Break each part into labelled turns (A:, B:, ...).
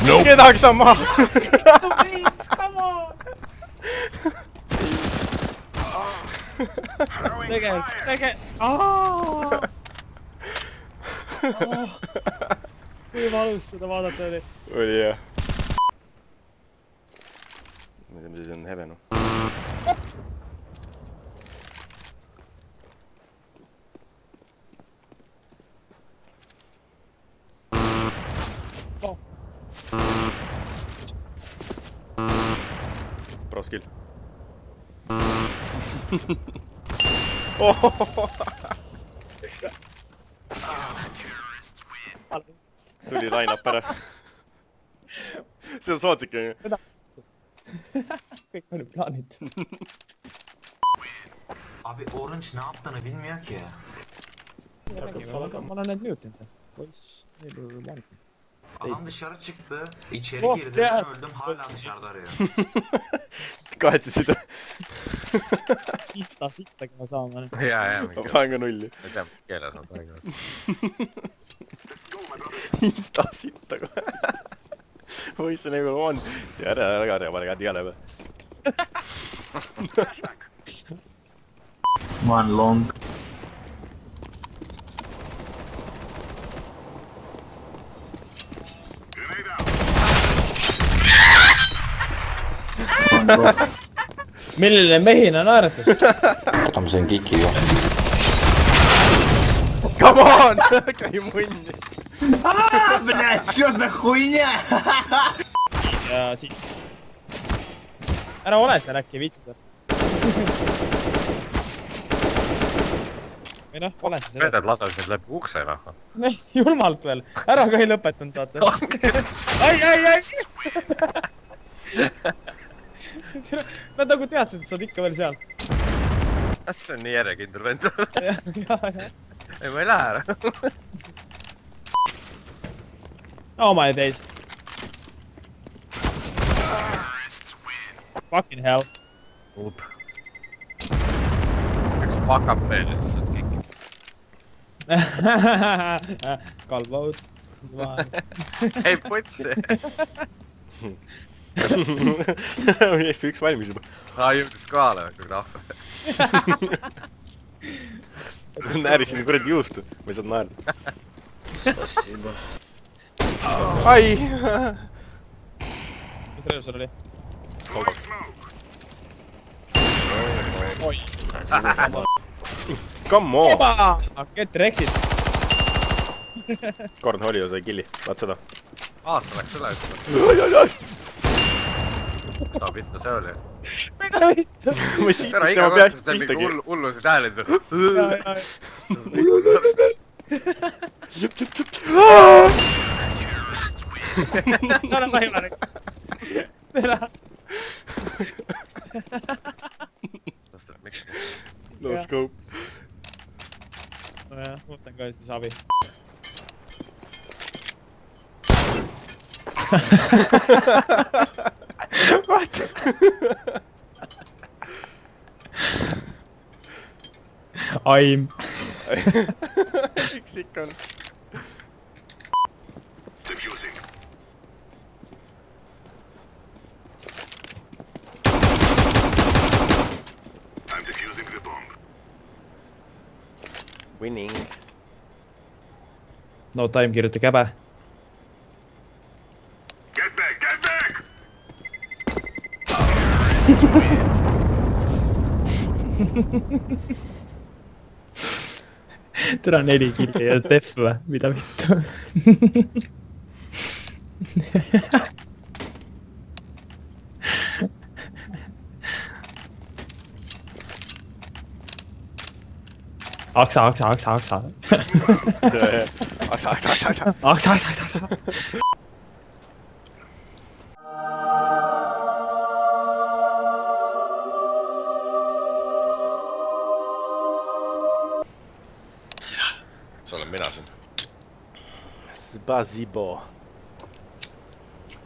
A: Kedagi saa maha!
B: Come on! Kui valus seda vaadata oli.
A: Oli jah. Ma ei tea, mis see on Hebenu. Pro skill. Tuli line-up ära. Seda saatsidki ju.
B: Kõik oli plaanitud.
C: Abi Orange ne yaptığını bilmiyor ki.
B: Ma olen need mut'inud. Poiss, neil oli plaanitud.
C: Adam dışarı çıktı, içeri
B: Oh,
C: girdi,
B: ya.
C: ben öldüm hala dışarıda arıyor.
A: Kahetsesid.
B: Kitsta sittagi ma saan.
D: Jaa,
A: Ma panen ka nulli.
D: ma ei tea, mis keeles nad räägivad.
A: Insta sitta kohe. Poiss on nagu on. Ära pane käed igale.
E: One long. One box.
B: Milline mehine naeratus?
E: Ma sain kiki ju.
A: Come on! Käi munni.
E: Блять, что за хуйня?
B: Ja siis. Ära ole seal äkki viitsid. Või noh, ole siis
D: Peeter laseb sind läbi ukse rahva.
B: Julmalt veel. Ära ka ei lõpetanud vaata. Ai! Nad nagu teadsid, et sa oled ikka veel seal.
D: Kas see on nii järjekindel vend?
B: Ja.
D: Ei, ma ei lähe ära.
B: Oh my days. Fucking hell.
D: Oop. Üks pakab veel ja siis saad kiki.
B: Kalvaud.
D: Ei, putsi.
A: F1 valmis juba.
D: Jõudis kohale, kui rahva.
A: Näärisin kuradi juustu. Ma ei saanud naerda. Ai!
B: Mis relv sul oli? Oi.
A: Come on!
B: Oba! Get Rexit.
A: Cornholio sai killi. Vaat seda.
D: Aasta läks üle ütle. Saab vittu see oli.
B: Mida vittu?
A: Ma siit
D: Ära iga
A: tema
D: kord,
A: peast
D: kui sa mingi
A: pihtagi.
D: hullusid häälid või.
B: Ära naima nüüd. Tere.
D: Miks?
A: No scope.
B: Nojah, võtan ka siis abi. What? Aim.
A: Miks ikka on? Winning.
B: No time kirjuta käbe. Tere 4 killi ja def või? Mida vittu? Aksa.
A: Aksa.
B: Aksa.
D: See olen mina siin.
A: Spasibo.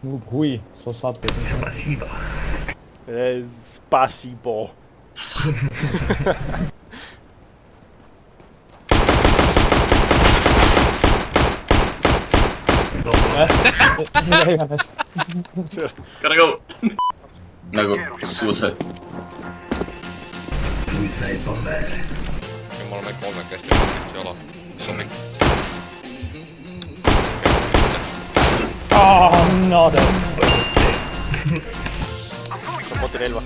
B: Noob hui, so saab teid.
A: Spasibo.
B: mida iganes.
E: Gotta go! Nagu suused.
D: ja mul on väike kolmekesti jala. Mis on mikk?
B: Nade.
A: Kapoti relva.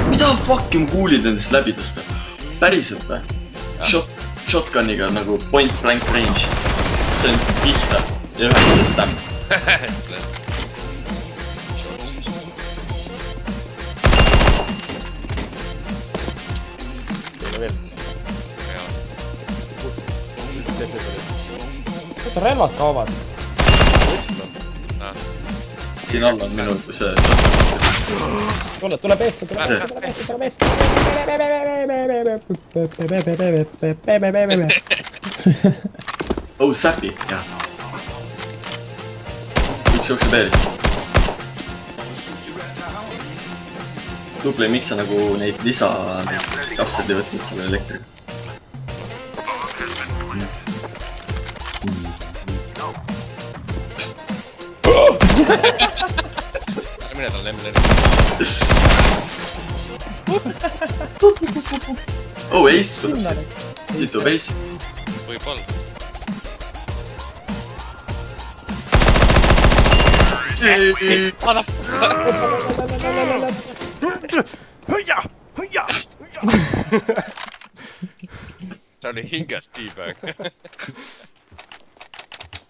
E: Mida fuck ma kuulid endast läbi tõsta? Päriselt või? Shotguniga nagu point blank range. See on pihta ja ühendades tämm.
A: Teile veel.
B: Kus relvad kaovad?
E: Siin all on minul see
B: Tule peesse, tule peesse, tule peesse, tule peesse.
E: Oh, säpi, jah. Üks jookseb eelist. Tubli, miks sa nagu neid lisa kapsed ei võtnud selle elektriga?
D: Mine talle M4.
E: Oh, ace tuleb siin. Siit tuleb ace.
D: Võib-olla.
A: Hõia! Hõia!
D: See oli hinges T-bag.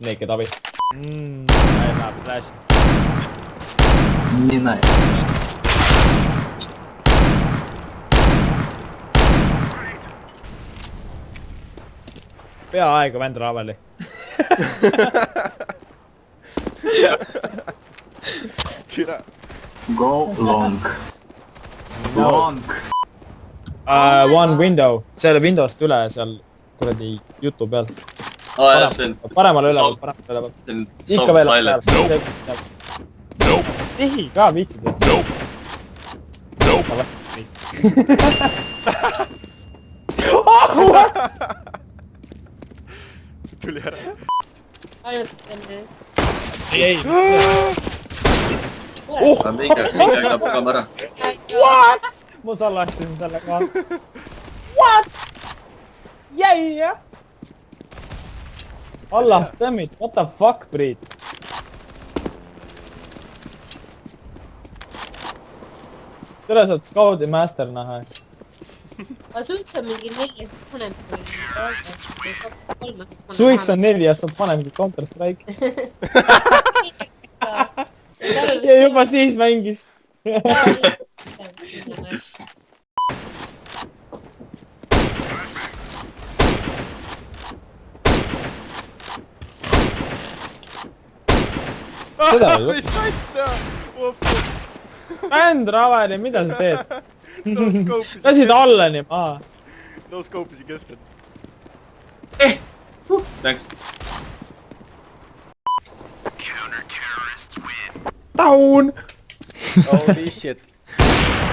B: Naked abi. Läheb flash'ist.
E: Nii näe.
B: Peaaegu vend Raveli.
A: Türa.
E: Go long. Long.
B: One window. Selle Windowst üle seal kuradi jutu peal.
E: Aa jah, see on...
B: Paremale üleval, paremale üleval.
E: See on
B: Ikka veel
E: silence.
B: Tehi ka viitsid jah.
A: Tuli ära.
F: Ainult enne.
B: Ei.
E: Minge aga pugama ära.
B: What? Ma salastasin selle ka. What? Jäi jah. Allah, dammit, what the fuck, Priit? Tule saad Scout'i master näha.
F: aga Suiks on mingi 4 vanem kui kolmas.
B: Suiks on 4 aastat vanem kui Counter Strike. Ja juba siis mängis. Seda ei
A: Mis asja? Ups.
B: Bänd Raveli, mida sa teed?
A: No scope'isid
B: Lasid allani maha.
A: No scope'isid keskelt.
E: Thanks.
B: Down!
A: Holy shit.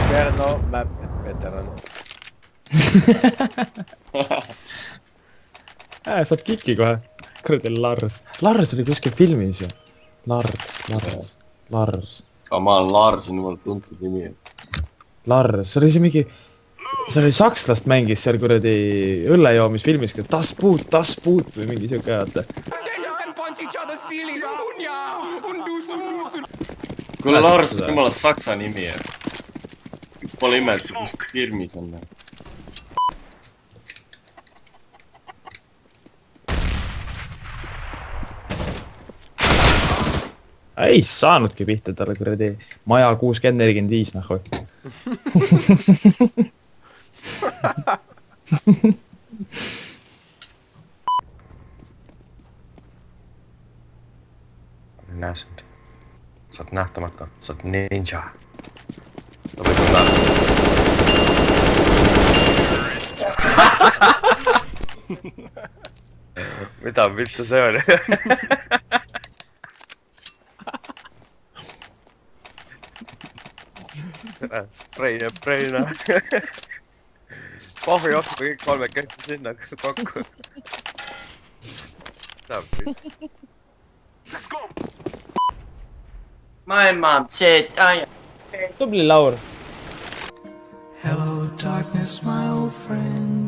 A: Kerno map veteran.
B: Saab kiki kohe. Kuradi Lars. Lars oli kuskil filmis ju. Lars.
E: Ma olen Lars, on jumala tuntud nimi.
B: Lars, see oli see mingi... See oli sakslast mängis seal kuradi õllejoomisfilmis, Das Boot või mingi siuke vaata.
E: Kuule Lars on jumala saksa nimi. Pole ime, et see kuskil firmis on.
B: Ei saanudki pihta talle kuradi maja 6045 nahu.
D: Näe sind. Sa oled nähtamata. Sa oled ninja. Mida vittu see oli? Spray. Pohvi jooksu kõik kolmekesti sinna kokku. Saab siis.
E: My mom said I am.
B: tubli Laur .
G: Hello, darkness, my old friend.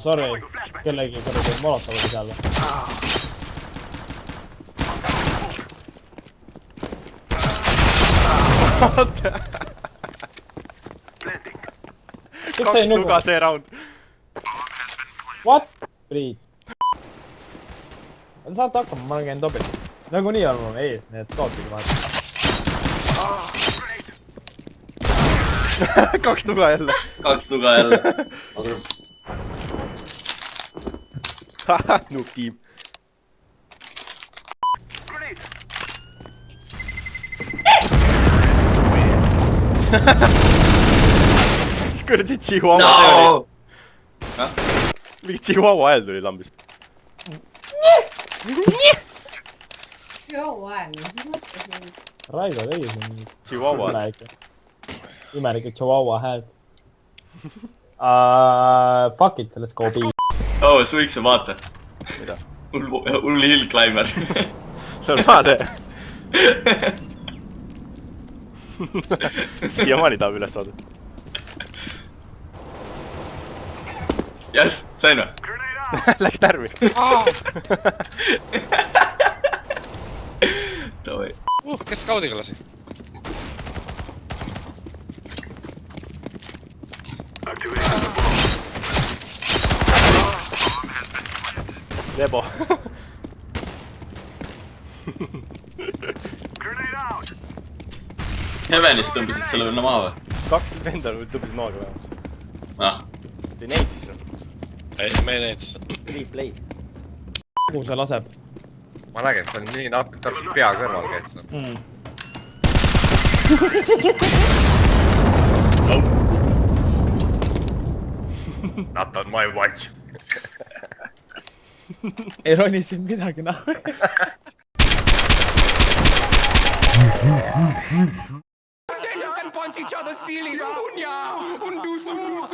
B: Sorry , kellegi kuradi molotov oli seal . kes sai
A: kaks
B: nuga
A: nuga ? see round .
B: What ? Priit . Te saate hakkama , ma olen käinud tobil . nagunii on mul ees need kaotige vahel .
A: kaks nuga jälle .
E: 2 nuga jälle .
A: Noob tiim . mis kuradi Chihuahua see oli ?
E: No!
A: mingi Chihuahua hääl tuli lambist .
F: joo aeg , mis mõttes nii ?
B: Raivo tegi siin
A: Chihuahua .
B: imelikku chihuahua häält . Fuck it , let's go B .
E: Oh , sa võiks vaata .
A: mida ?
E: hull hill climber .
A: see on vaade . siiamaani tahab üles saada .
E: Jess , sain või ?
A: Läks tärvi .
E: Davai .
H: Kes skaudiga lasi?
A: Lebo .
E: Heavenist tõmbasid selle venna maha või ?
A: kaks venda tõmbasid maaga vähemalt .
E: Ah ,
A: Te neid siis või ?
H: Ei, me ei näinud seda.
A: Replay .
B: kuhu see laseb
D: ma nägin , et see on nii napilt täpselt pea kõrval käid sa . Not on my watch .
B: ei roni siin midagi näha .
I: Punch each other's ceiling. Und du so